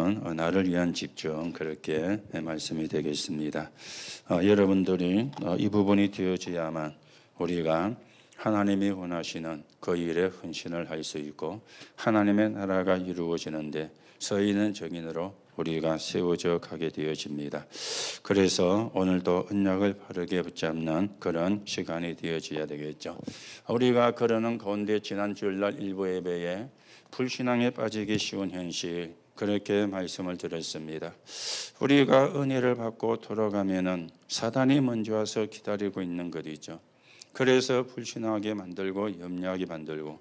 오늘은 나를 위한 집중 그렇게 말씀이 되겠습니다. 여러분들이 이 부분이 되어져야만 우리가 하나님이 원하시는 그 일에 헌신을 할 수 있고 하나님의 나라가 이루어지는데 서 있는 증인으로 우리가 세워져 가게 되어집니다. 그래서 오늘도 언약을 바르게 붙잡는 그런 시간이 되어져야 되겠죠. 우리가 그러는 가운데 지난 주일날 일부 예배에 불신앙에 빠지기 쉬운 현실 그렇게 말씀을 드렸습니다. 우리가 은혜를 받고 돌아가면은 사단이 먼저 와서 기다리고 있는 것이죠. 그래서 불신하게 만들고 염려하게 만들고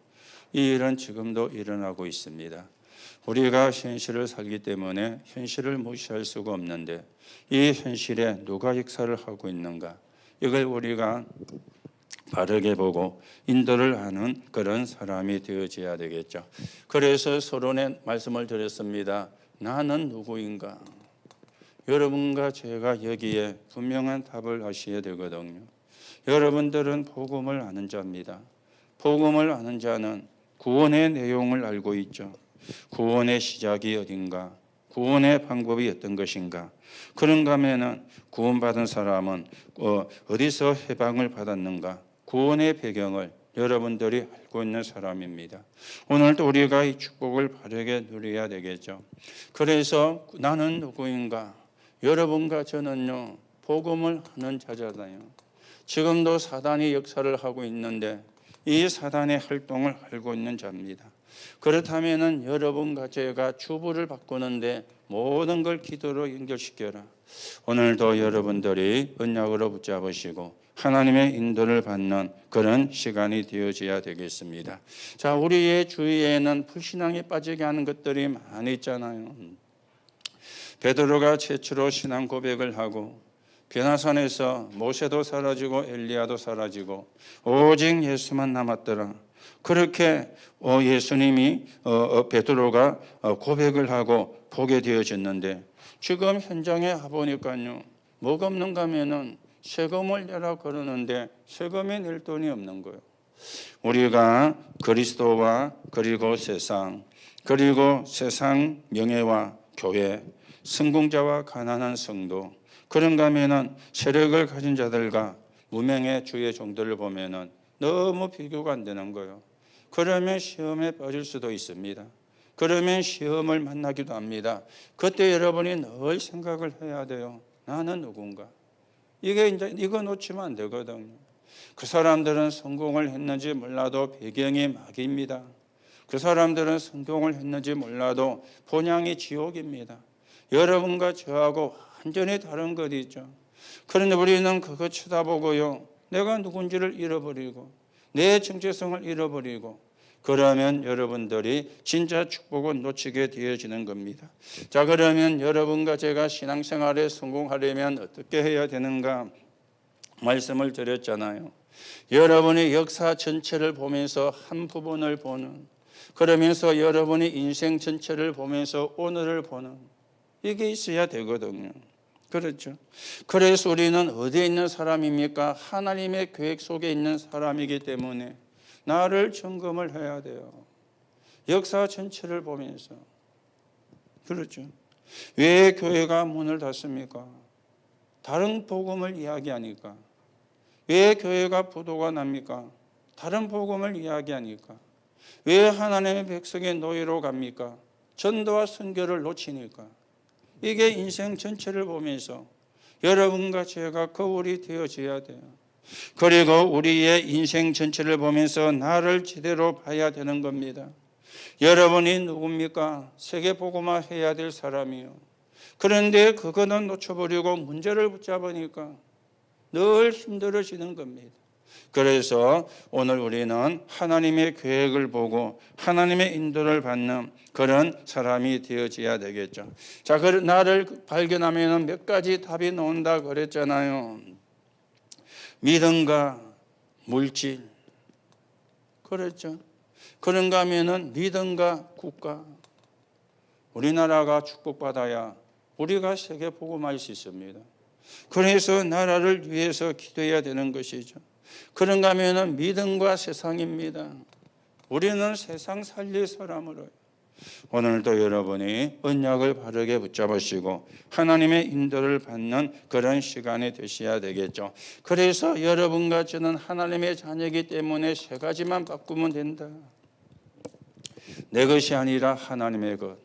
이 일은 지금도 일어나고 있습니다. 우리가 현실을 살기 때문에 현실을 무시할 수가 없는데 이 현실에 누가 역사를 하고 있는가 이걸 우리가 바르게 보고 인도를 하는 그런 사람이 되어져야 되겠죠. 그래서 서론에 말씀을 드렸습니다. 나는 누구인가? 여러분과 제가 여기에 분명한 답을 하셔야 되거든요. 여러분들은 복음을 아는 자입니다. 복음을 아는 자는 구원의 내용을 알고 있죠. 구원의 시작이 어딘가? 구원의 방법이 어떤 것인가? 그런가 하면은 구원받은 사람은 어디서 해방을 받았는가? 구원의 배경을 여러분들이 알고 있는 사람입니다. 오늘도 우리가 이 축복을 바르게 누려야 되겠죠. 그래서 나는 누구인가? 여러분과 저는요, 복음을 하는 자잖아요. 지금도 사단이 역사를 하고 있는데 이 사단의 활동을 알고 있는 자입니다. 그렇다면 여러분과 제가 주부를 바꾸는데 모든 걸 기도로 연결시켜라. 오늘도 여러분들이 언약으로 붙잡으시고 하나님의 인도를 받는 그런 시간이 되어져야 되겠습니다. 자, 우리의 주위에는 불신앙에 빠지게 하는 것들이 많이 있잖아요. 베드로가 최초로 신앙 고백을 하고 변화산에서 모세도 사라지고 엘리야도 사라지고 오직 예수만 남았더라. 그렇게 예수님이 베드로가 고백을 하고 보게 되어졌는데 지금 현장에 와보니까요. 뭐가 없는가 하면은 세금을 내라 그러는데 세금이 낼 돈이 없는 거예요. 우리가 그리스도와 그리고 세상 명예와 교회 성공자와 가난한 성도 그런가 하면은 세력을 가진 자들과 무명의 주의 종들을 보면은 너무 비교가 안 되는 거예요. 그러면 시험에 빠질 수도 있습니다. 그러면 시험을 만나기도 합니다. 그때 여러분이 늘 생각을 해야 돼요. 나는 누군가? 이거 놓치면 안 되거든요. 그 사람들은 성공을 했는지 몰라도 배경이 마귀입니다. 그 사람들은 성공을 했는지 몰라도 본향이 지옥입니다. 여러분과 저하고 완전히 다른 것이죠. 그런데 우리는 그거 쳐다보고요. 내가 누군지를 잃어버리고 내 정체성을 잃어버리고 그러면 여러분들이 진짜 축복을 놓치게 되어지는 겁니다. 자, 그러면 여러분과 제가 신앙생활에 성공하려면 어떻게 해야 되는가 말씀을 드렸잖아요. 여러분이 역사 전체를 보면서 한 부분을 보는 그러면서 여러분이 인생 전체를 보면서 오늘을 보는 이게 있어야 되거든요. 그렇죠. 그래서 우리는 어디에 있는 사람입니까? 하나님의 계획 속에 있는 사람이기 때문에 나를 점검을 해야 돼요. 역사 전체를 보면서. 그렇죠. 왜 교회가 문을 닫습니까? 다른 복음을 이야기하니까. 왜 교회가 부도가 납니까? 다른 복음을 이야기하니까. 왜 하나님의 백성의 노예로 갑니까? 전도와 선교를 놓치니까. 이게 인생 전체를 보면서 여러분과 제가 거울이 되어져야 돼요. 그리고 우리의 인생 전체를 보면서 나를 제대로 봐야 되는 겁니다. 여러분이 누굽니까? 세계복음화 해야 될 사람이요. 그런데 그거는 놓쳐버리고 문제를 붙잡으니까 늘 힘들어지는 겁니다. 그래서 오늘 우리는 하나님의 계획을 보고 하나님의 인도를 받는 그런 사람이 되어져야 되겠죠. 자, 그 나를 발견하면 몇 가지 답이 나온다 그랬잖아요. 믿음과 물질. 그렇죠. 그런가 하면은 믿음과 국가. 우리나라가 축복받아야 우리가 세계 복음할 수 있습니다. 그래서 나라를 위해서 기도해야 되는 것이죠. 그런가 하면은 믿음과 세상입니다. 우리는 세상 살릴 사람으로요. 오늘도 여러분이 언약을 바르게 붙잡으시고 하나님의 인도를 받는 그런 시간이 되셔야 되겠죠. 그래서 여러분과 저는 하나님의 자녀이기 때문에 세 가지만 바꾸면 된다. 내 것이 아니라 하나님의 것,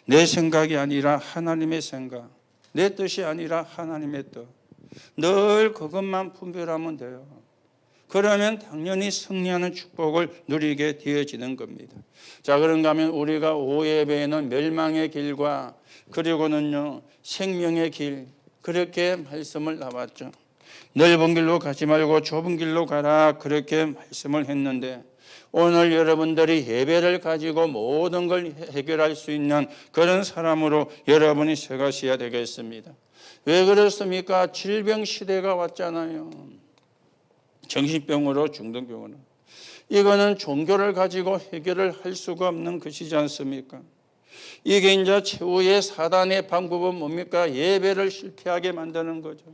내 생각이 아니라 하나님의 생각, 내 뜻이 아니라 하나님의 뜻. 늘 그것만 분별하면 돼요. 그러면 당연히 승리하는 축복을 누리게 되어지는 겁니다. 자, 그런가 하면 우리가 오예배에는 멸망의 길과 그리고는요 생명의 길, 그렇게 말씀을 나왔죠. 넓은 길로 가지 말고 좁은 길로 가라, 그렇게 말씀을 했는데, 오늘 여러분들이 예배를 가지고 모든 걸 해결할 수 있는 그런 사람으로 여러분이 서가셔야 되겠습니다. 왜 그렇습니까? 질병 시대가 왔잖아요. 정신병으로, 중등병으로. 이거는 종교를 가지고 해결을 할 수가 없는 것이지 않습니까? 이게 이제 최후의 사단의 방법은 뭡니까? 예배를 실패하게 만드는 거죠.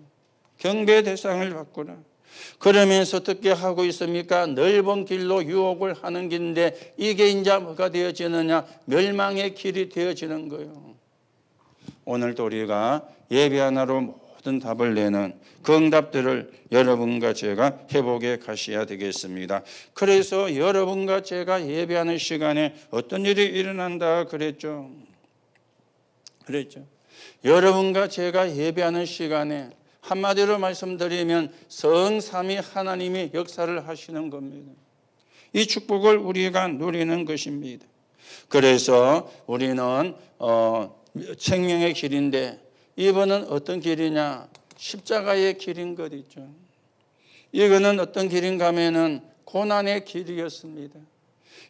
경배 대상을 바꾸라. 그러면서 어떻게 하고 있습니까? 넓은 길로 유혹을 하는 길인데, 이게 이제 뭐가 되어지느냐? 멸망의 길이 되어지는 거예요. 오늘도 우리가 예배 하나로 모든 답을 내는 그 응답들을 여러분과 제가 회복해 가셔야 되겠습니다. 그래서 여러분과 제가 예배하는 시간에 어떤 일이 일어난다 그랬죠. 여러분과 제가 예배하는 시간에 한마디로 말씀드리면 성삼위 하나님이 역사를 하시는 겁니다. 이 축복을 우리가 누리는 것입니다. 그래서 우리는 생명의 길인데, 이번은 어떤 길이냐? 십자가의 길인 것 있죠. 이거는 어떤 길인가 하면은 고난의 길이었습니다.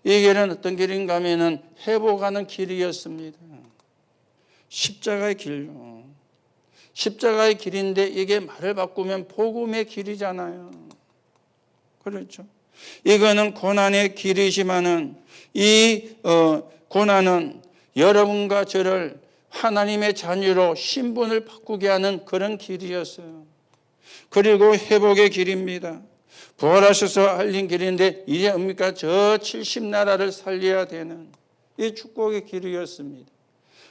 이 길은 어떤 길인가 하면은 회복하는 길이었습니다. 십자가의 길요. 십자가의 길인데 이게 말을 바꾸면 복음의 길이잖아요. 그렇죠. 이거는 고난의 길이지만은 이 고난은 여러분과 저를 하나님의 자녀로 신분을 바꾸게 하는 그런 길이었어요. 그리고 회복의 길입니다. 부활하셔서 알린 길인데 이제 뭡니까? 저 70나라를 살려야 되는 이 축복의 길이었습니다.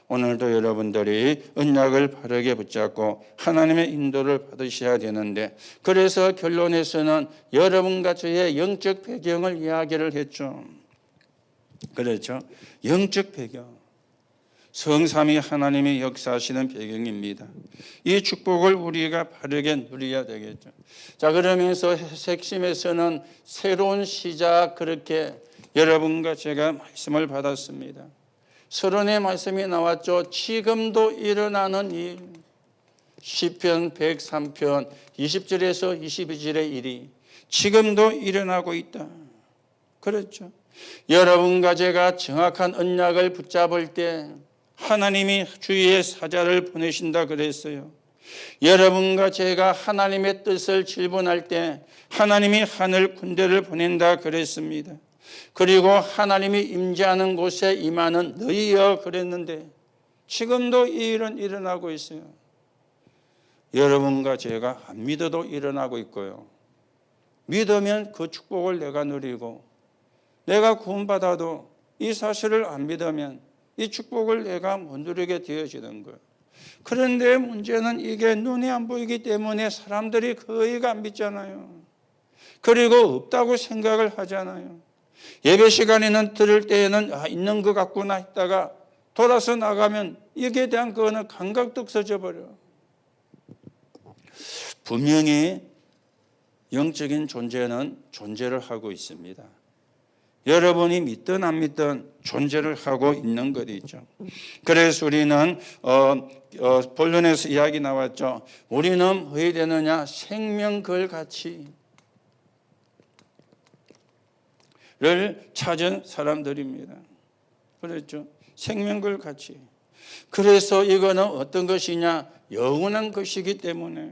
오늘도 여러분들이 언약을 바르게 붙잡고 하나님의 인도를 받으셔야 되는데, 그래서 결론에서는 여러분과 저의 영적 배경을 이야기를 했죠. 그렇죠? 영적 배경. 성삼위 하나님이 역사하시는 배경입니다. 이 축복을 우리가 바르게 누려야 되겠죠. 자, 그러면서 핵심에서는 새로운 시작, 그렇게 여러분과 제가 말씀을 받았습니다. 서론의 말씀이 나왔죠. 지금도 일어나는 일. 시편 103편 20절에서 22절의 일이 지금도 일어나고 있다. 그렇죠. 여러분과 제가 정확한 언약을 붙잡을 때 하나님이 주위에 사자를 보내신다 그랬어요. 여러분과 제가 하나님의 뜻을 질문할 때 하나님이 하늘 군대를 보낸다 그랬습니다. 그리고 하나님이 임재하는 곳에 임하는 너희여 그랬는데, 지금도 이 일은 일어나고 있어요. 여러분과 제가 안 믿어도 일어나고 있고요. 믿으면 그 축복을 내가 누리고, 내가 구원받아도 이 사실을 안 믿으면 이 축복을 내가 못 누리게 되어지는 거예요. 그런데 문제는 이게 눈에 안 보이기 때문에 사람들이 거의 안 믿잖아요. 그리고 없다고 생각을 하잖아요. 예배 시간에는 들을 때에는 있는 것 같구나 했다가 돌아서 나가면 이게 대한 그거는 감각도 없어져 버려. 분명히 영적인 존재는 존재를 하고 있습니다. 여러분이 믿든 안 믿든 존재를 하고 있는 것이죠. 그래서 우리는 본론에서 이야기 나왔죠. 우리는 뭐해야 되느냐? 생명걸같이 를 찾은 사람들입니다. 그렇죠. 생명걸같이. 그래서 이거는 어떤 것이냐? 영원한 것이기 때문에.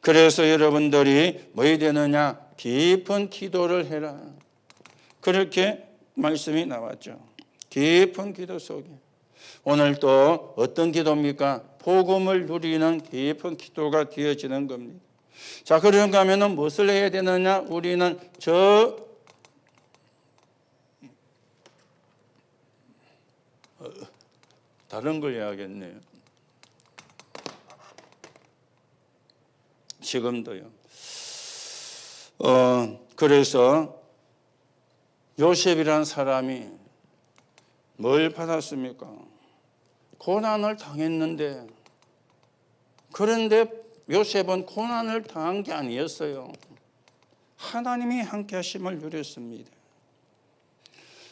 그래서 여러분들이 뭐 해야 되느냐? 깊은 기도를 해라. 그렇게 말씀이 나왔죠. 깊은 기도 속에. 오늘 또 어떤 기도입니까? 복음을 누리는 깊은 기도가 되어지는 겁니다. 자, 그런가 하면은 무엇을 해야 되느냐? 우리는 다른 걸 해야겠네요. 지금도요. 그래서 요셉이란 사람이 뭘 받았습니까? 고난을 당했는데, 그런데 요셉은 고난을 당한 게 아니었어요. 하나님이 함께 하심을 누렸습니다.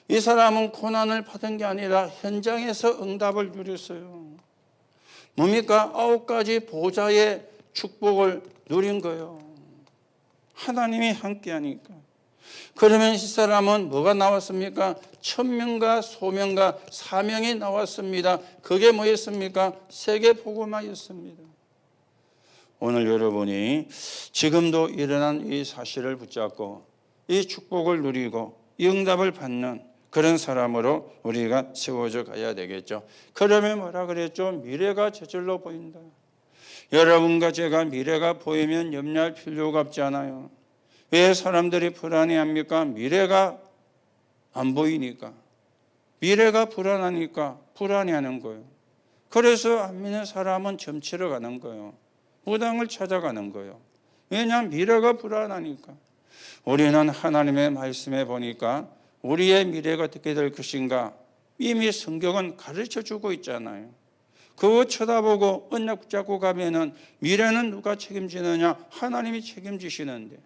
이 사람은 고난을 받은 게 아니라 현장에서 응답을 누렸어요. 뭡니까? 9가지 보좌의 축복을 누린 거예요. 하나님이 함께 하니까. 그러면 이 사람은 뭐가 나왔습니까? 천명과 소명과 사명이 나왔습니다. 그게 뭐였습니까? 세계 복음화였습니다. 오늘 여러분이 지금도 일어난 이 사실을 붙잡고 이 축복을 누리고 이 응답을 받는 그런 사람으로 우리가 세워져 가야 되겠죠. 그러면 뭐라 그랬죠? 미래가 저절로 보인다. 여러분과 제가 미래가 보이면 염려할 필요가 없지 않아요. 왜 사람들이 불안해합니까? 미래가 안 보이니까. 미래가 불안하니까 불안해하는 거예요. 그래서 안 믿는 사람은 점치러 가는 거예요. 무당을 찾아가는 거예요. 왜냐하면 미래가 불안하니까. 우리는 하나님의 말씀에 보니까 우리의 미래가 어떻게 될 것인가 이미 성경은 가르쳐주고 있잖아요. 그거 쳐다보고 언약 붙잡고 가면은 미래는 누가 책임지느냐? 하나님이 책임지시는데,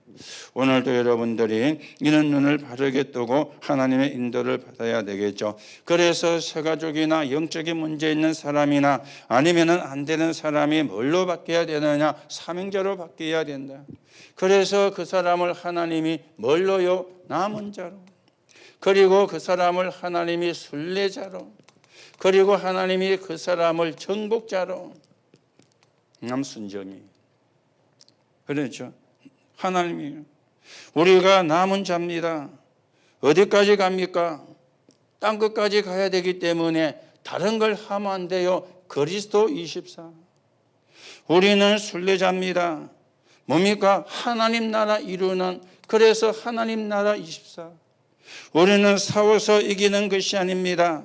오늘도 여러분들이 이런 눈을 바르게 뜨고 하나님의 인도를 받아야 되겠죠. 그래서 새가족이나 영적인 문제 있는 사람이나 아니면은 안 되는 사람이 뭘로 바뀌어야 되느냐? 사명자로 바뀌어야 된다. 그래서 그 사람을 하나님이 뭘로요? 남은 자로. 그리고 그 사람을 하나님이 순례자로, 그리고 하나님이 그 사람을 정복자로, 남순정이. 그렇죠. 하나님이 우리가 남은 자입니다. 어디까지 갑니까? 땅 끝까지 가야 되기 때문에 다른 걸 하면 안 돼요. 그리스도 24. 우리는 순례자입니다. 뭡니까? 하나님 나라 이루는, 그래서 하나님 나라 24. 우리는 싸워서 이기는 것이 아닙니다.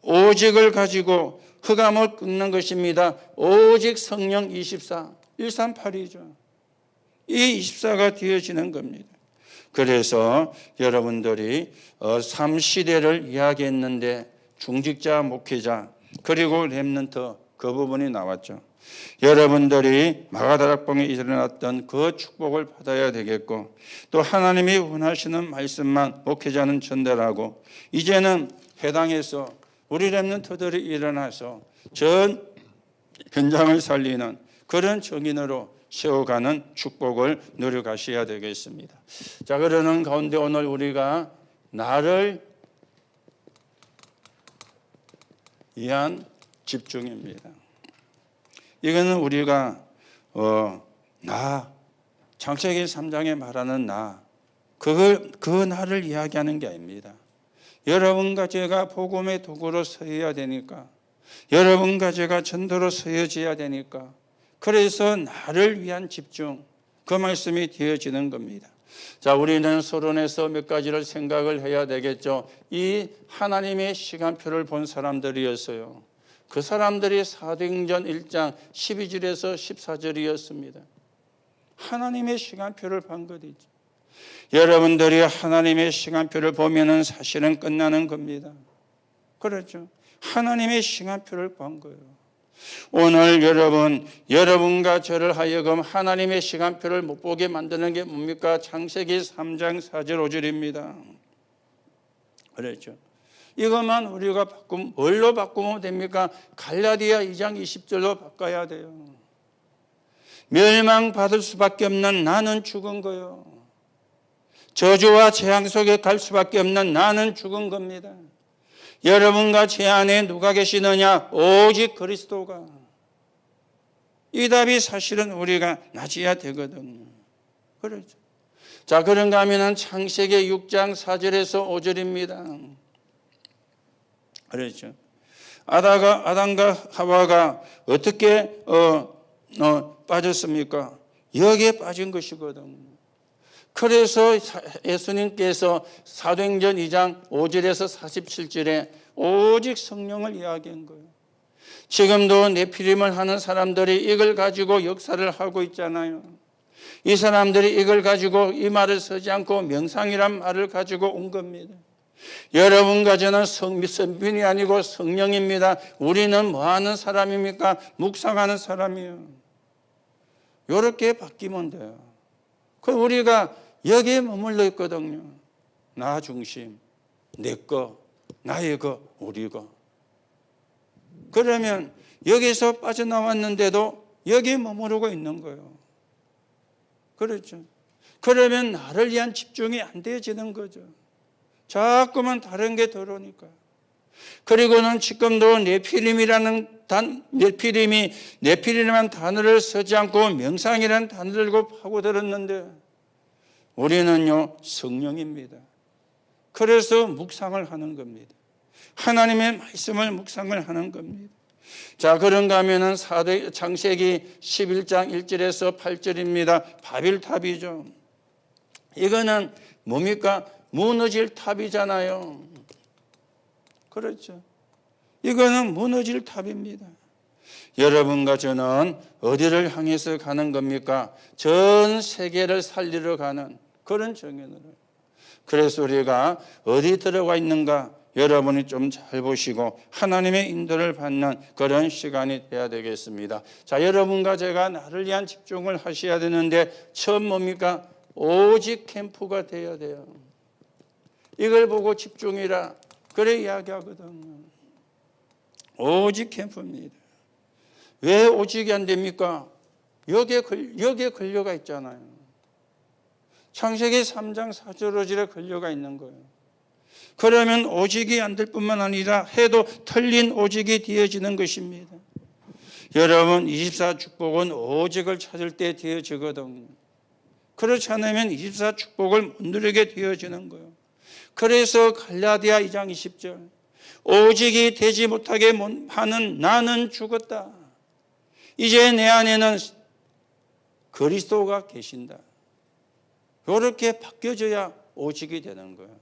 오직을 가지고 흑암을 끊는 것입니다. 오직 성령 24, 138이죠. 이 24가 되어지는 겁니다. 그래서 여러분들이 3시대를 이야기했는데 중직자, 목회자, 그리고 렘넌트 그 부분이 나왔죠. 여러분들이 마가다락방에 일어났던 그 축복을 받아야 되겠고, 또 하나님이 원하시는 말씀만 목회자는 전달하고, 이제는 해당해서 우리 렘넌트들이 일어나서 전 현장을 살리는 그런 정인으로 세워가는 축복을 누려가셔야 되겠습니다. 자, 그러는 가운데 오늘 우리가 나를 위한 집중입니다. 이거는 우리가 창세기 3장에 말하는 그 나를 이야기하는 게 아닙니다. 여러분과 제가 복음의 도구로 서야 되니까, 여러분과 제가 전도로 서여져야 되니까, 그래서 나를 위한 집중, 그 말씀이 되어지는 겁니다. 자, 우리는 서론에서 몇 가지를 생각을 해야 되겠죠. 이 하나님의 시간표를 본 사람들이었어요. 그 사람들이 사도행전 1장 12절에서 14절이었습니다. 하나님의 시간표를 본 것이죠. 여러분들이 하나님의 시간표를 보면은 사실은 끝나는 겁니다. 그렇죠. 하나님의 시간표를 본 거예요. 오늘 여러분과 저를 하여금 하나님의 시간표를 못 보게 만드는 게 뭡니까? 창세기 3장 4절 5절입니다. 그렇죠. 이것만 우리가 뭘로 바꾸면 됩니까? 갈라디아 2장 20절로 바꿔야 돼요. 멸망받을 수밖에 없는 나는 죽은 거예요. 저주와 재앙 속에 갈 수밖에 없는 나는 죽은 겁니다. 여러분과 제 안에 누가 계시느냐? 오직 그리스도가. 이 답이 사실은 우리가 낮아야 되거든요. 그렇죠. 자, 그런가 하면 창세기 6장 4절에서 5절입니다. 그렇죠. 아담과 하와가 어떻게 빠졌습니까? 여기에 빠진 것이거든요. 그래서 예수님께서 사도행전 2장 5절에서 47절에 오직 성령을 이야기한 거예요. 지금도 네피림을 하는 사람들이 이걸 가지고 역사를 하고 있잖아요. 이 사람들이 이걸 가지고 이 말을 쓰지 않고 명상이란 말을 가지고 온 겁니다. 여러분과 저는 성빈이 아니고 성령입니다. 우리는 뭐 하는 사람입니까? 묵상하는 사람이에요. 이렇게 바뀌면 돼요. 그 우리가 여기에 머물러 있거든요. 나 중심, 내 거, 나의 거, 우리 거. 그러면 여기서 빠져나왔는데도 여기에 머무르고 있는 거예요. 그렇죠. 그러면 나를 위한 집중이 안 되어지는 거죠. 자꾸만 다른 게 들어오니까. 그리고는 지금도 네피림이라는 네피림이라는 단어를 쓰지 않고 명상이라는 단어를 들고 파고들었는데 우리는요 성령입니다. 그래서 묵상을 하는 겁니다. 하나님의 말씀을 묵상을 하는 겁니다. 자, 그런가 하면은 창세기 11장 1절에서 8절입니다. 바빌탑이죠. 이거는 뭡니까? 무너질 탑이잖아요. 그렇죠. 이거는 무너질 탑입니다. 여러분과 저는 어디를 향해서 가는 겁니까? 전 세계를 살리러 가는 그런 정연으로. 그래서 우리가 어디 들어가 있는가 여러분이 좀 잘 보시고 하나님의 인도를 받는 그런 시간이 돼야 되겠습니다. 자, 여러분과 제가 나를 위한 집중을 하셔야 되는데 처음 뭡니까? 오직 캠프가 돼야 돼요. 이걸 보고 집중이라 그래 이야기하거든요. 오직 캠프입니다. 왜 오직이 안 됩니까? 여기에 걸려가 있잖아요. 창세기 3장 4절 5절에 걸려가 있는 거예요. 그러면 오직이 안 될 뿐만 아니라 해도 틀린 오직이 되어지는 것입니다. 여러분 24축복은 오직을 찾을 때 되어지거든요. 그렇지 않으면 24축복을 못 누리게 되어지는 거예요. 그래서 갈라디아 2장 20절 오직이 되지 못하게 하는 나는 죽었다. 이제 내 안에는 그리스도가 계신다. 이렇게 바뀌어져야 오직이 되는 거예요.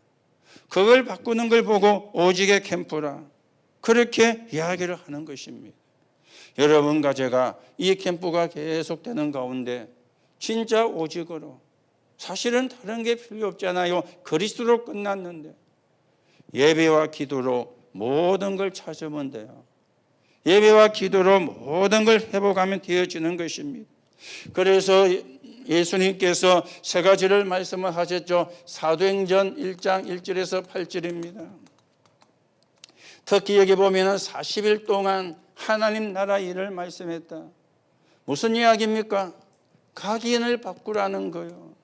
그걸 바꾸는 걸 보고 오직의 캠프라 그렇게 이야기를 하는 것입니다. 여러분과 제가 이 캠프가 계속되는 가운데 진짜 오직으로 사실은 다른 게 필요 없잖아요. 그리스도로 끝났는데 예배와 기도로 모든 걸 찾으면 돼요. 예배와 기도로 모든 걸 회복하면 되어지는 것입니다. 그래서 예수님께서 세 가지를 말씀을 하셨죠. 사도행전 1장 1절에서 8절입니다. 특히 여기 보면 40일 동안 하나님 나라 일을 말씀했다. 무슨 이야기입니까? 각인을 바꾸라는 거예요.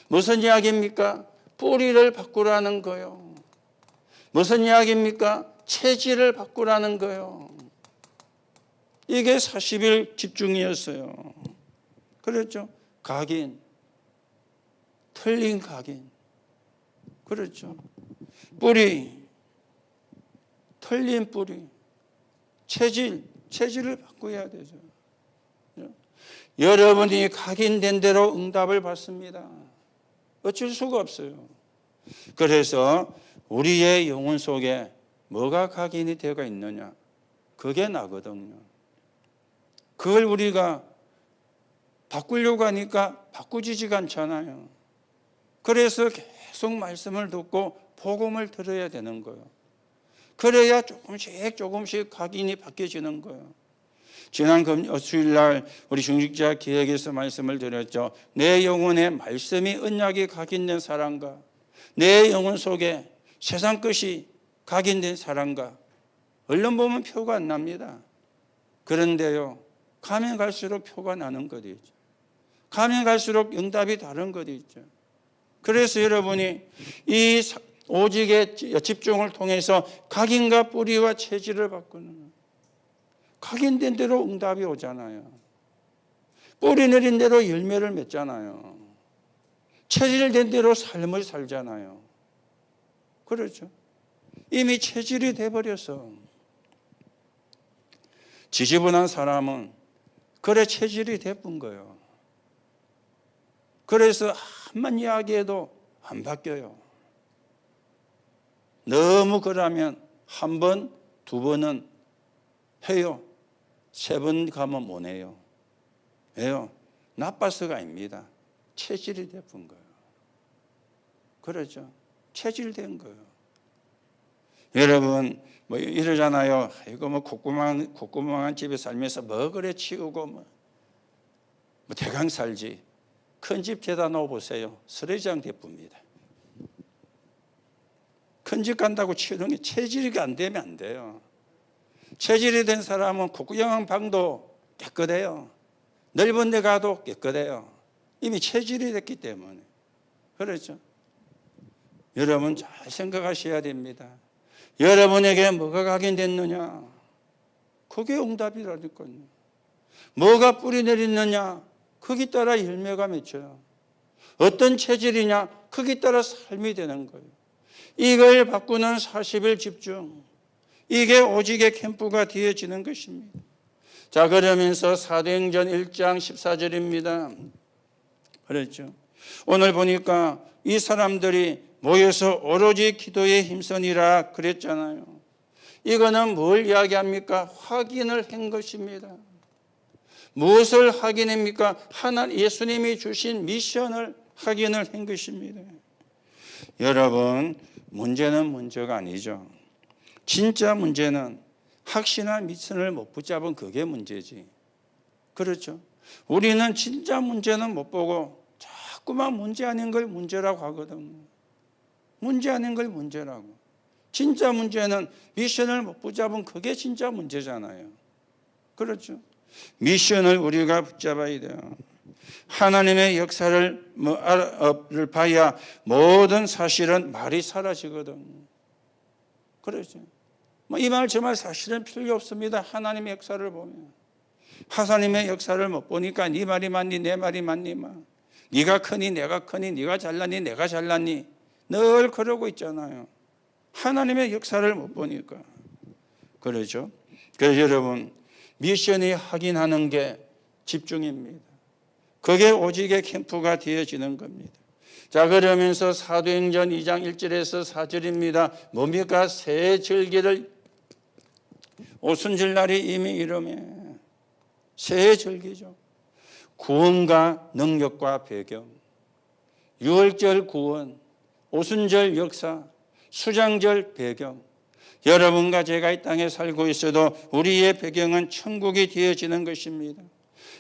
무슨 이야기입니까? 뿌리를 바꾸라는 거예요. 무슨 이야기입니까? 체질을 바꾸라는 거예요. 이게 40일 집중이었어요. 그렇죠? 각인, 틀린 각인. 그렇죠? 뿌리, 틀린 뿌리, 체질을 바꿔야 되죠. 여러분이 각인된 대로 응답을 받습니다. 어쩔 수가 없어요. 그래서 우리의 영혼 속에 뭐가 각인이 되어 있느냐? 그게 나거든요. 그걸 우리가 바꾸려고 하니까 바꾸지지가 않잖아요. 그래서 계속 말씀을 듣고 복음을 들어야 되는 거예요. 그래야 조금씩 각인이 바뀌어지는 거예요. 지난 수요일날 우리 중직자 기획에서 말씀을 드렸죠. 내 영혼에 말씀이 언약이 각인된 사람과 내 영혼 속에 세상 것이 각인된 사람과 얼른 보면 표가 안 납니다. 그런데요, 가면 갈수록 표가 나는 것이 있죠. 가면 갈수록 응답이 다른 것이 있죠. 그래서 여러분이 이 오직의 집중을 통해서 각인과 뿌리와 체질을 바꾸는, 각인된 대로 응답이 오잖아요. 뿌리 내린 대로 열매를 맺잖아요. 체질된 대로 삶을 살잖아요. 그렇죠? 이미 체질이 돼버려서 지지분한 사람은 그래 체질이 돼본 거예요. 그래서 한번 이야기해도 안 바뀌어요. 너무 그러면 한 번, 두 번은 해요. 3번 가면 못 해요. 왜요? 나빠서가 아닙니다. 체질이 돼본 거예요. 그렇죠? 체질된 거예요. 여러분 뭐 이러잖아요. 이거 뭐 콧구멍한 집에 살면서 뭐 그래 치우고 뭐 대강 살지. 큰 집 데다 놓아 보세요. 쓰레기장 대쁩니다. 큰 집 간다고 치우는 게 체질이 안 되면 안 돼요. 체질이 된 사람은 콧구멍한 방도 깨끗해요. 넓은 데 가도 깨끗해요. 이미 체질이 됐기 때문에. 그렇죠? 여러분 잘 생각하셔야 됩니다. 여러분에게 뭐가 각인됐느냐? 그게 응답이라니까요. 뭐가 뿌리 내리느냐? 거기 따라 열매가 맺혀요. 어떤 체질이냐? 거기 따라 삶이 되는 거예요. 이걸 바꾸는 40일 집중. 이게 오직의 캠프가 되어지는 것입니다. 자, 그러면서 사도행전 1장 14절입니다. 그렇죠. 오늘 보니까 이 사람들이 모여서 오로지 기도에 힘쓰니라 그랬잖아요. 이거는 뭘 이야기합니까? 확인을 한 것입니다. 무엇을 확인합니까? 예수님이 주신 미션을 확인을 한 것입니다. 여러분, 문제는 문제가 아니죠. 진짜 문제는 확신한 미션을 못 붙잡은 그게 문제지. 그렇죠? 우리는 진짜 문제는 못 보고 자꾸만 문제 아닌 걸 문제라고 하거든요. 문제 아닌 걸 문제라고. 진짜 문제는 미션을 못 붙잡은 그게 진짜 문제잖아요. 그렇죠? 미션을 우리가 붙잡아야 돼요. 하나님의 역사를 봐야 모든 사실은 말이 사라지거든요. 그렇죠? 이 말 저 말 사실은 필요 없습니다. 하나님의 역사를 보면. 하나님의 역사를 못 보니까 네 말이 맞니 내 말이 맞니 네가 크니 내가 크니 네가 잘났니 내가 잘났니 늘 그러고 있잖아요. 하나님의 역사를 못 보니까. 그렇죠? 그래서 여러분 미션이 확인하는 게 집중입니다. 그게 오직의 캠프가 되어지는 겁니다. 자, 그러면서 사도행전 2장 1절에서 4절입니다. 뭡니까? 새 절기를 오순절 날이 이미 이름에 새 절기죠. 구원과 능력과 배경, 유월절 구원, 오순절 역사, 수장절 배경. 여러분과 제가 이 땅에 살고 있어도 우리의 배경은 천국이 되어지는 것입니다.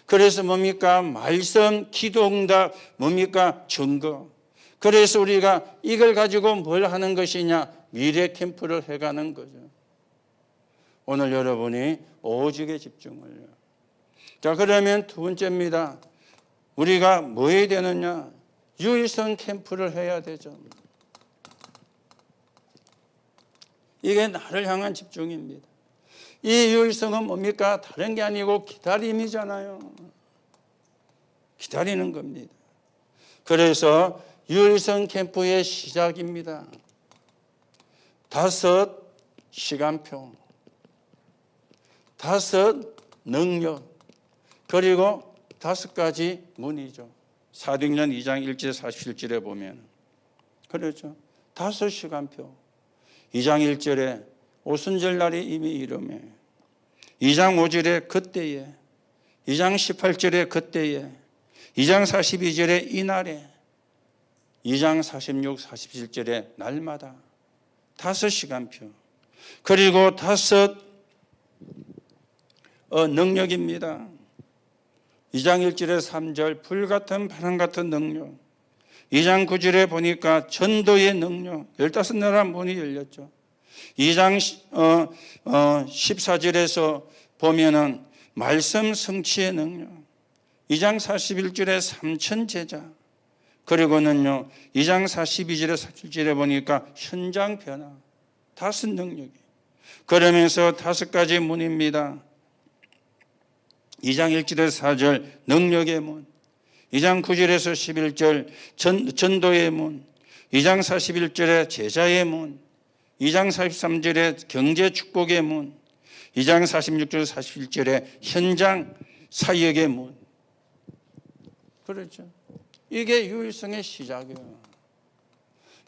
그래서 뭡니까? 말씀, 기도응답, 뭡니까? 증거. 그래서 우리가 이걸 가지고 뭘 하는 것이냐? 미래 캠프를 해가는 거죠. 오늘 여러분이 오직에 집중을요. 자, 그러면 두 번째입니다. 우리가 뭐 해야 되느냐? 유일성 캠프를 해야 되죠. 이게 나를 향한 집중입니다. 이 유일성은 뭡니까? 다른 게 아니고 기다림이잖아요. 기다리는 겁니다. 그래서 유일성 캠프의 시작입니다. 5 시간표, 5 능력, 그리고 5가지 문이죠. 사도행전 2장 1절 47절에 보면 그렇죠. 5 시간표. 2장 1절에 오순절 날이 이미 이름에, 2장 5절에 그때에, 2장 18절에 그때에, 2장 42절에 이날에, 2장 46, 47절에 날마다 5 시간표. 그리고 5 능력입니다. 2장 1절에 3절 불같은 바람 같은 능력. 2장 9절에 보니까 전도의 능력. 15나라 문이 열렸죠. 2장 14절에서 보면은 말씀 성취의 능력. 2장 41절에 3천 제자. 그리고는요 2장 42절에 47절에 보니까 현장 변화. 5 능력이. 그러면서 5가지 문입니다. 2장 1절에서 4절 능력의 문, 2장 9절에서 11절 전도의 문, 2장 41절에 제자의 문, 2장 43절에 경제 축복의 문, 2장 46절 41절에 현장 사역의 문. 그렇죠. 이게 유일성의 시작이에요.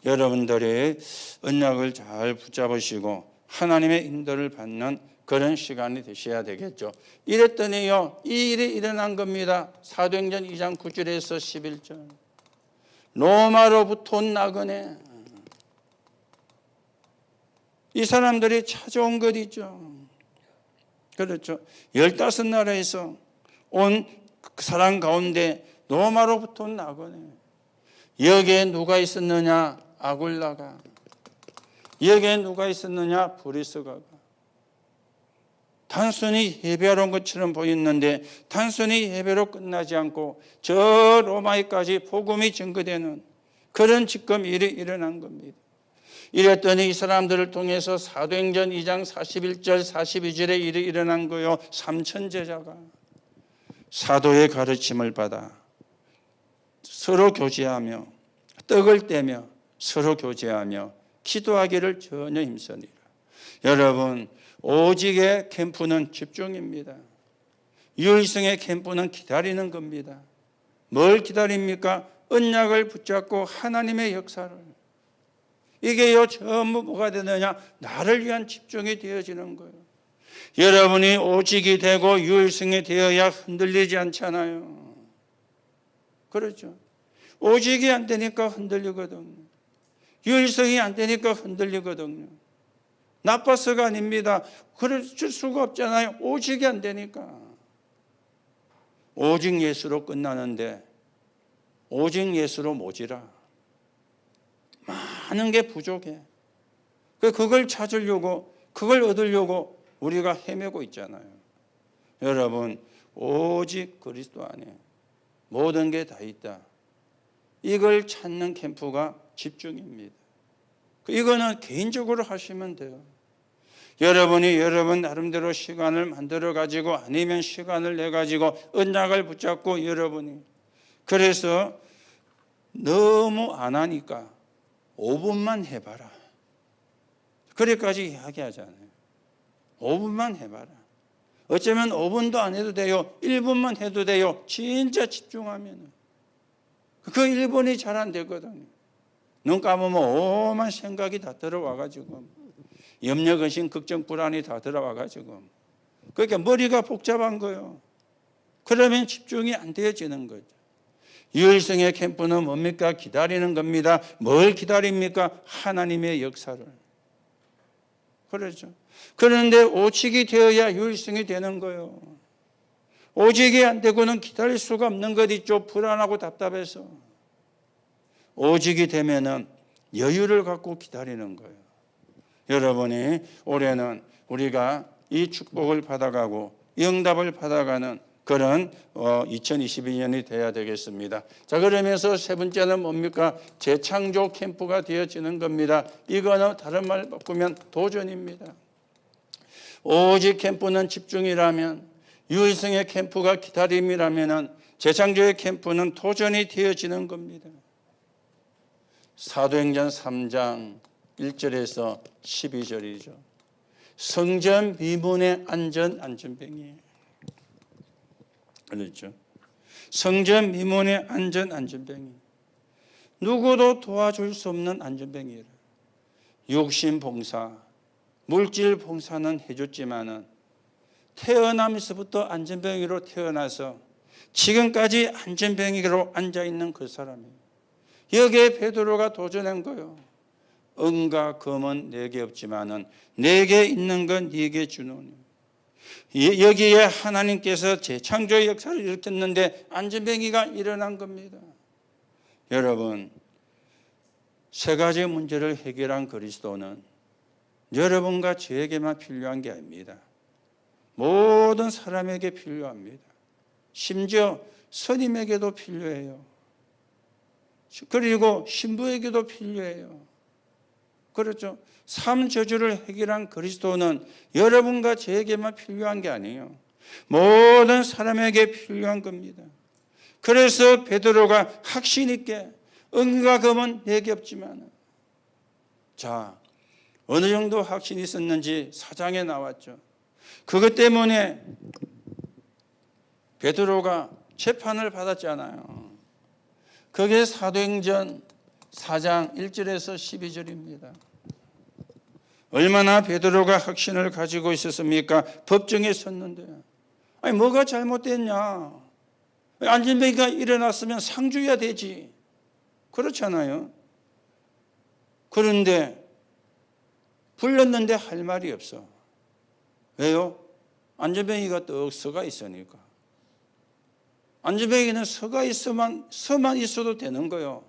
여러분들이 언약을 잘 붙잡으시고 하나님의 인도를 받는 그런 시간이 되셔야 되겠죠. 이랬더니요, 이 일이 일어난 겁니다. 사도행전 2장 9절에서 11절. 로마로부터 온 나그네. 이 사람들이 찾아온 것이죠. 그렇죠. 15나라에서 온 사람 가운데 로마로부터 온 나그네. 여기에 누가 있었느냐? 아굴라가. 여기에 누가 있었느냐? 브리스가가. 단순히 예배하러 온 것처럼 보였는데 단순히 예배로 끝나지 않고 저 로마에까지 복음이 전거되는 그런 지금 일이 일어난 겁니다. 이랬더니 이 사람들을 통해서 사도행전 2장 41절 42절에 일이 일어난 거요. 3천 제자가 사도의 가르침을 받아 서로 교제하며 떡을 떼며 서로 교제하며 기도하기를 전혀 힘쓰니라. 여러분, 오직의 캠프는 집중입니다. 유일성의 캠프는 기다리는 겁니다. 뭘 기다립니까? 언약을 붙잡고 하나님의 역사를. 이게요, 전부 뭐가 되느냐? 나를 위한 집중이 되어지는 거예요. 여러분이 오직이 되고 유일성이 되어야 흔들리지 않잖아요. 그렇죠. 오직이 안 되니까 흔들리거든요. 유일성이 안 되니까 흔들리거든요. 나빠서가 아닙니다. 그럴 수가 없잖아요. 오직이 안 되니까. 오직 예수로 끝나는데 오직 예수로 모지라. 많은 게 부족해. 그걸 찾으려고, 그걸 얻으려고 우리가 헤매고 있잖아요. 여러분, 오직 그리스도 안에 모든 게 다 있다. 이걸 찾는 캠프가 집중입니다. 이거는 개인적으로 하시면 돼요. 여러분이 여러분 나름대로 시간을 만들어 가지고 아니면 시간을 내 가지고 언약을 붙잡고 여러분이 그래서 너무 안 하니까 5분만 해봐라. 그래까지 이야기하잖아요. 5분만 해봐라. 어쩌면 5분도 안 해도 돼요. 1분만 해도 돼요. 진짜 집중하면. 그 1분이 잘 안 되거든요. 눈 감으면 오만 생각이 다 들어와가지고 염려, 근심, 걱정, 불안이 다 들어와가지고 그러니까 머리가 복잡한 거예요. 그러면 집중이 안 되어지는 거죠. 유일성의 캠프는 뭡니까? 기다리는 겁니다. 뭘 기다립니까? 하나님의 역사를. 그렇죠. 그런데 오직이 되어야 유일성이 되는 거예요. 오직이 안 되고는 기다릴 수가 없는 것 있죠. 불안하고 답답해서. 오직이 되면은 여유를 갖고 기다리는 거예요. 여러분이 올해는 우리가 이 축복을 받아가고 응답을 받아가는 그런 2022년이 돼야 되겠습니다. 자, 그러면서 세 번째는 뭡니까? 재창조 캠프가 되어지는 겁니다. 이거는 다른 말 바꾸면 도전입니다. 오직 캠프는 집중이라면, 유일성의 캠프가 기다림이라면 재창조의 캠프는 도전이 되어지는 겁니다. 사도행전 3장 1절에서 12절이죠. 성전 미문의 안전뱅이에요. 그렇죠. 성전 미문의 안전뱅이. 누구도 도와줄 수 없는 안전뱅이라. 육신 봉사, 물질 봉사는 해줬지만은 태어나면서부터 안전뱅이로 태어나서 지금까지 안전뱅이로 앉아있는 그 사람이에요. 여기에 베드로가 도전한 거예요. 은과 금은 내게 없지만은 내게 있는 건 네게 주노니. 여기에 하나님께서 재창조의 역사를 일으켰는데 안전뱅이가 일어난 겁니다. 여러분, 세 가지 문제를 해결한 그리스도는 여러분과 저에게만 필요한 게 아닙니다. 모든 사람에게 필요합니다. 심지어 스님에게도 필요해요. 그리고 신부에게도 필요해요. 그렇죠. 삶 저주를 해결한 그리스도는 여러분과 저에게만 필요한 게 아니에요. 모든 사람에게 필요한 겁니다. 그래서 베드로가 확신 있게 은과 금은 내게 없지만, 자, 어느 정도 확신이 있었는지 4장에 나왔죠. 그것 때문에 베드로가 재판을 받았잖아요. 그게 사도행전 4장 1절에서 12절입니다. 얼마나 베드로가 확신을 가지고 있었습니까? 법정에 섰는데. 아니 뭐가 잘못됐냐? 안전뱅이가 일어났으면 상주해야 되지. 그렇잖아요. 그런데 불렀는데 할 말이 없어. 왜요? 안전뱅이가 떡 서가 있으니까. 안전뱅이는 서만 있어도 되는 거요.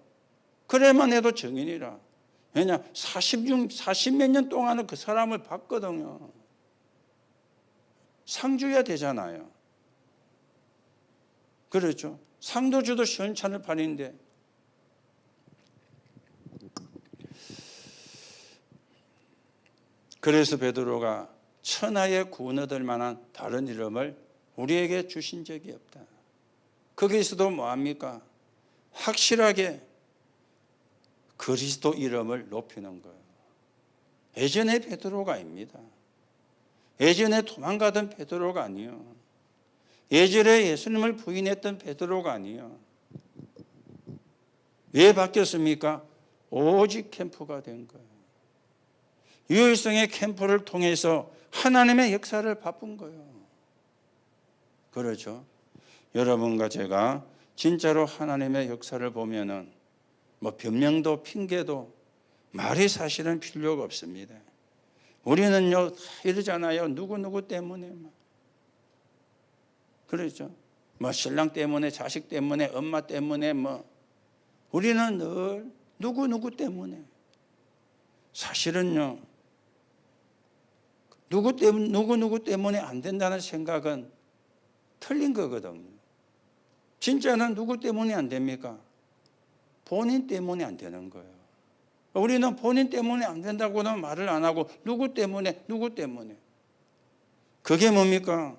그래만 해도 정인이라. 왜냐? 40몇 년 동안은 그 사람을 봤거든요. 상주해야 되잖아요. 그렇죠. 상도 주도 시원찮을 판인데. 그래서 베드로가 천하에 구원 얻을 만한 다른 이름을 우리에게 주신 적이 없다. 거기서도 뭐합니까? 확실하게 그리스도 이름을 높이는 거예요. 예전에 베드로가 아닙니다. 예전에 도망가던 베드로가 아니요. 예전에 예수님을 부인했던 베드로가 아니요. 왜 바뀌었습니까? 오직 캠프가 된 거예요. 유일성의 캠프를 통해서 하나님의 역사를 바꾼 거예요. 그렇죠. 여러분과 제가 진짜로 하나님의 역사를 보면은 뭐 변명도 핑계도 말이 사실은 필요가 없습니다. 우리는요 이러잖아요. 누구 때문에 그렇죠. 뭐 신랑 때문에, 자식 때문에, 엄마 때문에 뭐 우리는 늘 누구 때문에. 사실은요 누구 때문에 안 된다는 생각은 틀린 거거든요. 진짜는 누구 때문에 안 됩니까? 본인 때문에 안 되는 거예요. 우리는 본인 때문에 안 된다고는 말을 안 하고 누구 때문에. 그게 뭡니까?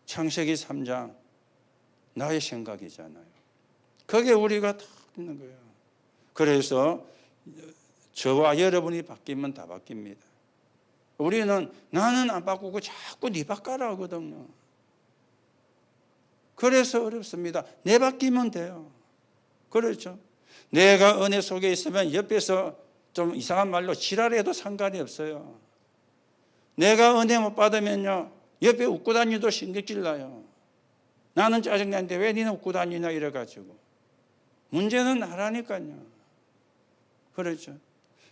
창세기 3장 나의 생각이잖아요. 그게 우리가 다 있는 거예요. 그래서 저와 여러분이 바뀌면 다 바뀝니다. 우리는 나는 안 바꾸고 자꾸 네 바꿔라 하거든요. 그래서 어렵습니다. 내 바뀌면 돼요. 그렇죠. 내가 은혜 속에 있으면 옆에서 좀 이상한 말로 지랄해도 상관이 없어요. 내가 은혜 못 받으면요 옆에 웃고 다니도 신경질 나요. 나는 짜증나는데 왜 니는 웃고 다니냐 이래가지고. 문제는 나라니까요. 그렇죠.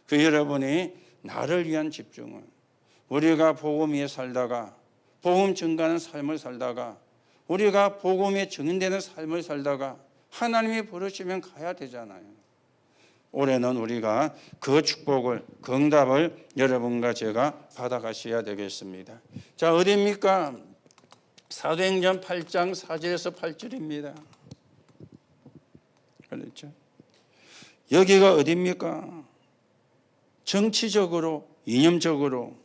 그 여러분이 나를 위한 집중을, 우리가 복음 위에 살다가 복음 증가하는 삶을 살다가 우리가 복음에 증인되는 삶을 살다가 하나님이 부르시면 가야 되잖아요. 올해는 우리가 그 축복을, 그 응답을 여러분과 제가 받아가셔야 되겠습니다. 자, 어디입니까? 사도행전 8장 4절에서 8절입니다. 그렇죠? 여기가 어디입니까? 정치적으로, 이념적으로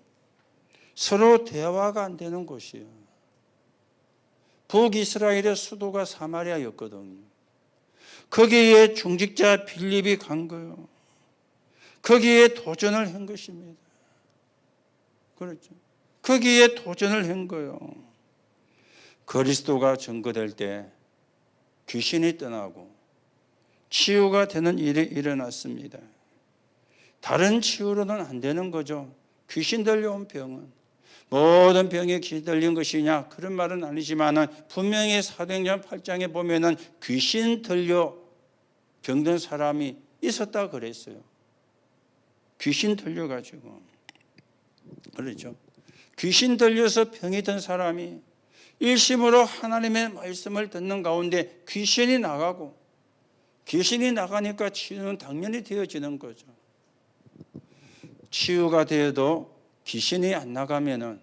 서로 대화가 안 되는 곳이에요. 북이스라엘의 수도가 사마리아였거든요. 거기에 중직자 빌립이 간 거예요. 거기에 도전을 한 것입니다. 그렇죠. 거기에 도전을 한 거예요. 그리스도가 증거될 때 귀신이 떠나고 치유가 되는 일이 일어났습니다. 다른 치유로는 안 되는 거죠. 귀신 들려온 병은 모든 병에 귀신 들린 것이냐 그런 말은 아니지만 분명히 사도행전 8장에 보면은 귀신 들려 병든 사람이 있었다 그랬어요. 귀신 들려가지고 그렇죠. 귀신 들려서 병이 든 사람이 일심으로 하나님의 말씀을 듣는 가운데 귀신이 나가고, 귀신이 나가니까 치유는 당연히 되어지는 거죠. 치유가 되어도 귀신이 안 나가면은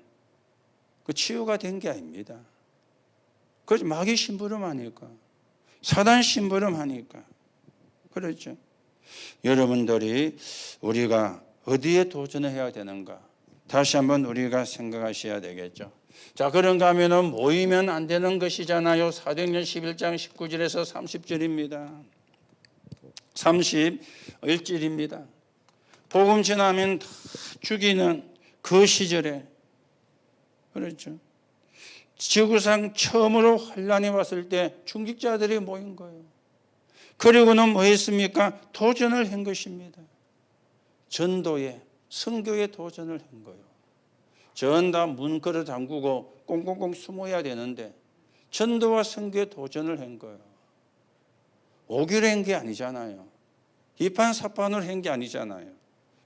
그 치유가 된 게 아닙니다. 그래서 마귀 심부름하니까, 사단 심부름하니까. 그렇죠. 여러분들이 우리가 어디에 도전을 해야 되는가 다시 한번 우리가 생각하셔야 되겠죠. 자, 그런가 하면은 모이면 안 되는 것이잖아요. 사도행전 11장 19절에서 30절입니다. 31절입니다. 복음 전하면 다 죽이는 그 시절에, 그렇죠. 지구상 처음으로 환란이 왔을 때 중직자들이 모인 거예요. 그리고는 뭐 했습니까? 도전을 한 것입니다. 전도에, 선교에 도전을 한 거예요. 전 다 문 걸어 잠그고 꽁꽁꽁 숨어야 되는데 전도와 선교에 도전을 한 거예요. 오기로 한 게 아니잖아요. 이판사판으로 한 게 아니잖아요.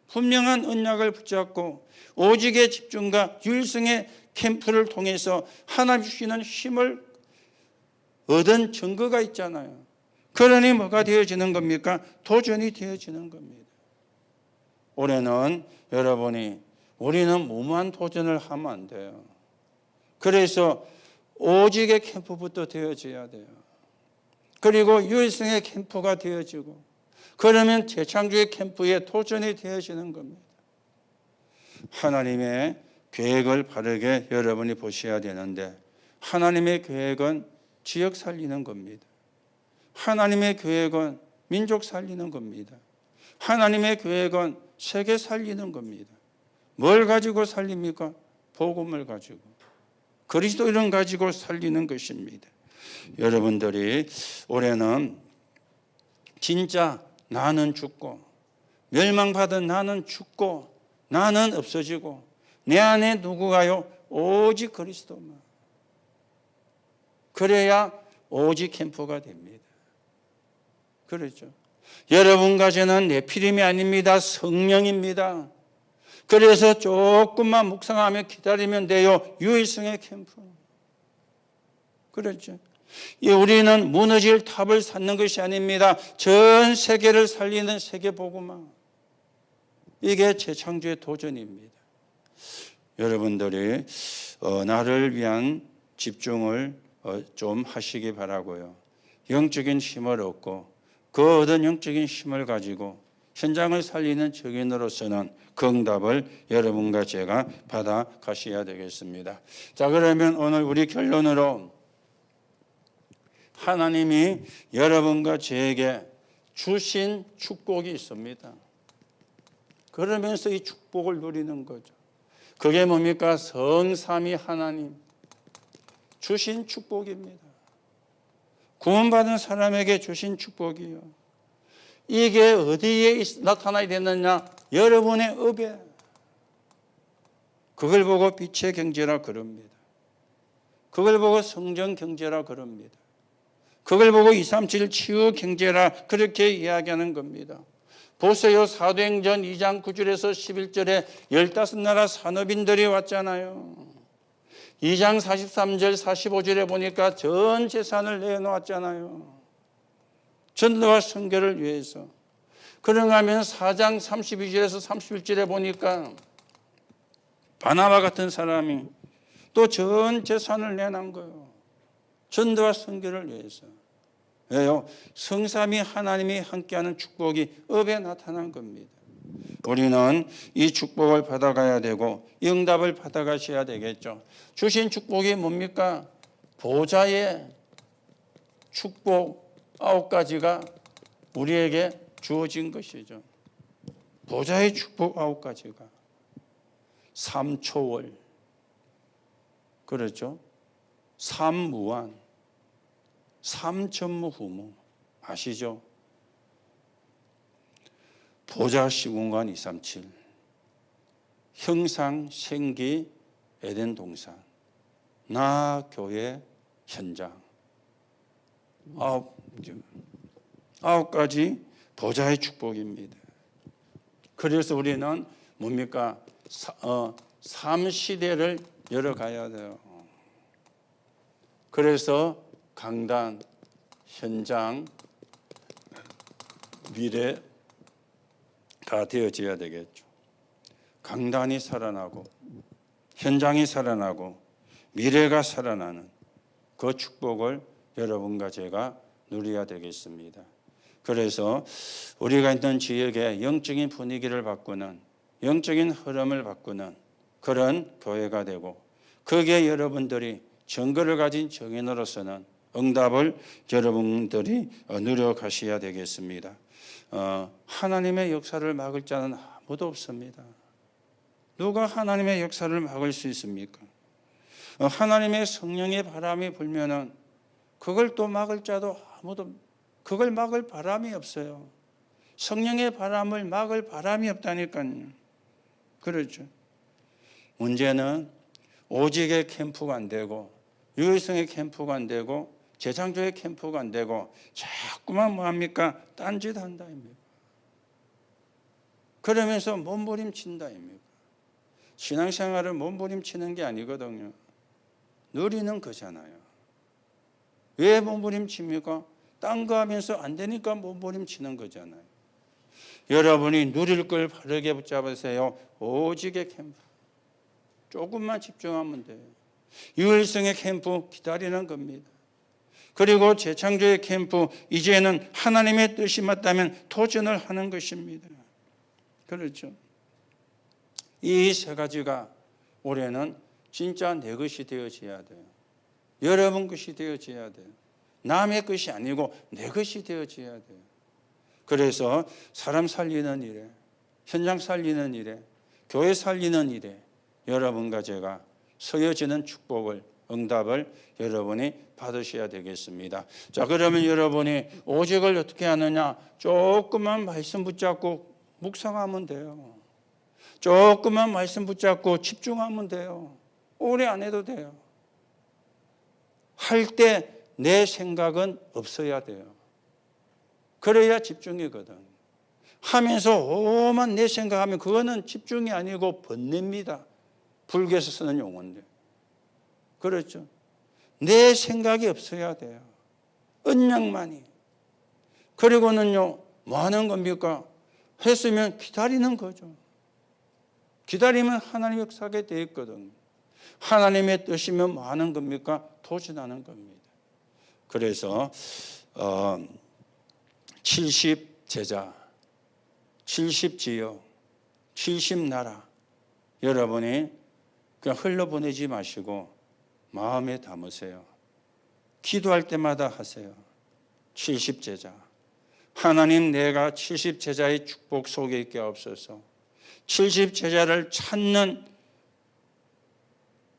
분명한 언약을 붙잡고 오직의 집중과 유일성의 캠프를 통해서 하나님 주시는 힘을 얻은 증거가 있잖아요. 그러니 뭐가 되어지는 겁니까? 도전이 되어지는 겁니다. 올해는 여러분이 우리는 무모한 도전을 하면 안 돼요. 그래서 오직의 캠프부터 되어져야 돼요. 그리고 유일성의 캠프가 되어지고 그러면 재창조의 캠프에 도전이 되어지는 겁니다. 하나님의 계획을 바르게 여러분이 보셔야 되는데 하나님의 계획은 지역 살리는 겁니다. 하나님의 계획은 민족 살리는 겁니다. 하나님의 계획은 세계 살리는 겁니다. 뭘 가지고 살립니까? 복음을 가지고. 그리스도를 가지고 살리는 것입니다. 여러분들이 올해는 진짜 나는 죽고 멸망받은 나는 죽고 나는 없어지고 내 안에 누구가요? 오직 그리스도만. 그래야 오직 캠프가 됩니다. 그렇죠. 여러분 가지는 네피림이 아닙니다. 성령입니다. 그래서 조금만 묵상하며 기다리면 돼요. 유일성의 캠프. 그렇죠. 우리는 무너질 탑을 쌓는 것이 아닙니다. 전 세계를 살리는 세계복음화. 이게 재창조의 도전입니다. 여러분들이 나를 위한 집중을 좀 하시기 바라고요. 영적인 힘을 얻고 그 얻은 영적인 힘을 가지고 현장을 살리는 증인으로서는 그 응답을 여러분과 제가 받아가셔야 되겠습니다. 자, 그러면 오늘 우리 결론으로 하나님이 여러분과 저에게 주신 축복이 있습니다. 그러면서 이 축복을 누리는 거죠. 그게 뭡니까? 성삼위 하나님 주신 축복입니다. 구원받은 사람에게 주신 축복이요. 이게 어디에 나타나야 되느냐? 여러분의 업에. 그걸 보고 빛의 경제라 그럽니다. 그걸 보고 성령 경제라 그럽니다. 그걸 보고 237 치유 경제라 그렇게 이야기하는 겁니다. 보세요. 사도행전 2장 9절에서 11절에 15나라 산업인들이 왔잖아요. 2장 43절 45절에 보니까 전 재산을 내놓았잖아요. 전도와 선교를 위해서. 그런가 하면 4장 32절에서 31절에 보니까 바나바 같은 사람이 또 전 재산을 내놓은 거예요. 전도와 선교를 위해서. 왜요? 성삼위 하나님이 함께하는 축복이 업에 나타난 겁니다. 우리는 이 축복을 받아가야 되고 이 응답을 받아가셔야 되겠죠. 주신 축복이 뭡니까? 보좌의 축복 9가지가 우리에게 주어진 것이죠. 보좌의 축복 9가지가 삼초월, 그렇죠? 삼무한, 삼천무후무 아시죠? 보좌 시공간 237, 형상 생기 에덴 동산, 나 교회 현장. 9가지 보좌의 축복입니다. 그래서 우리는 뭡니까? 삼시대를 열어가야 돼요. 그래서 강단, 현장, 미래가 되어져야 되겠죠. 강단이 살아나고 현장이 살아나고 미래가 살아나는 그 축복을 여러분과 제가 누려야 되겠습니다. 그래서 우리가 있는 지역의 영적인 분위기를 바꾸는 영적인 흐름을 바꾸는 그런 교회가 되고 거기에 여러분들이 증거를 가진 증인으로서는 응답을 여러분들이 누려가셔야 되겠습니다. 하나님의 역사를 막을 자는 아무도 없습니다. 누가 하나님의 역사를 막을 수 있습니까? 하나님의 성령의 바람이 불면은 그걸 또 막을 자도 아무도, 그걸 막을 바람이 없어요. 성령의 바람을 막을 바람이 없다니까요. 그렇죠. 문제는 오직의 캠프가 안 되고 유일성의 캠프가 안 되고 재창조의 캠프가 안 되고 자꾸만 뭐합니까? 딴짓 한다입니다. 그러면서 몸부림친다입니다. 신앙생활을 몸부림치는 게 아니거든요. 누리는 거잖아요. 왜 몸부림칩니까? 딴 거 하면서 안 되니까 몸부림치는 거잖아요. 여러분이 누릴 걸 바르게 붙잡으세요. 오직의 캠프. 조금만 집중하면 돼요. 유일성의 캠프 기다리는 겁니다. 그리고 재창조의 캠프, 이제는 하나님의 뜻이 맞다면 도전을 하는 것입니다. 그렇죠. 이 세 가지가 올해는 진짜 내 것이 되어져야 돼요. 여러분 것이 되어져야 돼요. 남의 것이 아니고 내 것이 되어져야 돼요. 그래서 사람 살리는 일에, 현장 살리는 일에, 교회 살리는 일에 여러분과 제가 서여지는 축복을, 응답을 여러분이 받으셔야 되겠습니다. 자, 그러면 여러분이 오직을 어떻게 하느냐? 조금만 말씀 붙잡고 묵상하면 돼요. 조금만 말씀 붙잡고 집중하면 돼요. 오래 안 해도 돼요. 할 때 내 생각은 없어야 돼요. 그래야 집중이거든. 하면서 오만 내 생각하면 그거는 집중이 아니고 번뇌입니다. 불교에서 쓰는 용어인데. 그렇죠. 내 생각이 없어야 돼요. 언약만이. 그리고는요, 뭐 하는 겁니까? 했으면 기다리는 거죠. 기다리면 하나님 역사하게 돼 있거든요. 하나님의 뜻이면 뭐 하는 겁니까? 도전하는 겁니다. 그래서 70제자, 70지역, 70나라 여러분이 그냥 흘러보내지 마시고 마음에 담으세요. 기도할 때마다 하세요. 70제자. 하나님, 내가 70제자의 축복 속에 있게 하옵소서. 70제자를 찾는,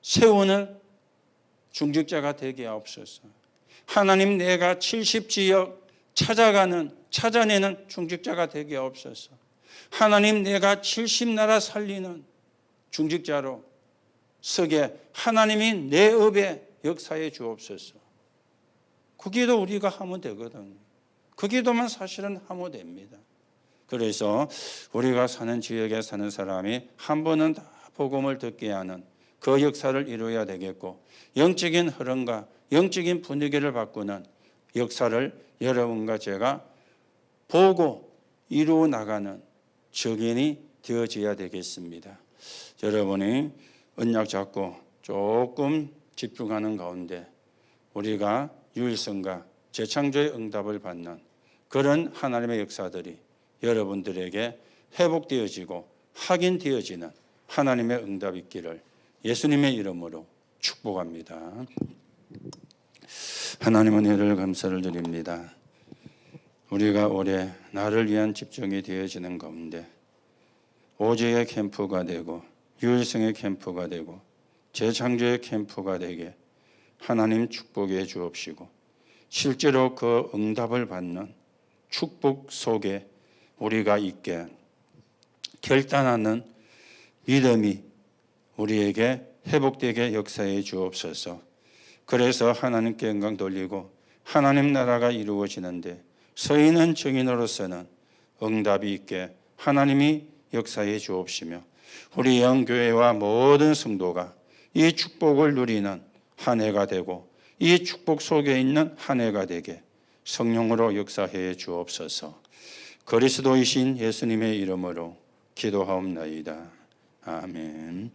세우는 중직자가 되게 하옵소서. 하나님, 내가 70지역 찾아내는 중직자가 되게 하옵소서. 하나님, 내가 70나라 살리는 중직자로 서게 하나님이 내 업에 역사해 주옵소서. 그 기도 우리가 하면 되거든요. 그 기도만 사실은 하면 됩니다. 그래서 우리가 사는 지역에 사는 사람이 한 번은 다 복음을 듣게 하는 그 역사를 이루어야 되겠고, 영적인 흐름과 영적인 분위기를 바꾸는 역사를 여러분과 제가 보고 이루어 나가는 적인이 되어져야 되겠습니다. 여러분이 언약 잡고 조금 집중하는 가운데 우리가 유일성과 재창조의 응답을 받는 그런 하나님의 역사들이 여러분들에게 회복되어지고 확인되어지는 하나님의 응답이 있기를 예수님의 이름으로 축복합니다. 하나님 은혜를 감사를 드립니다. 우리가 올해 나를 위한 집중이 되어지는 가운데 오직의 캠프가 되고 유일성의 캠프가 되고 재창조의 캠프가 되게 하나님 축복해 주옵시고, 실제로 그 응답을 받는 축복 속에 우리가 있게 결단하는 믿음이 우리에게 회복되게 역사해 주옵소서. 그래서 하나님께 영광 돌리고 하나님 나라가 이루어지는데 서 있는 증인으로서는 응답이 있게 하나님이 역사해 주옵시며, 우리 영교회와 모든 성도가 이 축복을 누리는 한 해가 되고 이 축복 속에 있는 한 해가 되게 성령으로 역사해 주옵소서. 그리스도이신 예수님의 이름으로 기도하옵나이다. 아멘.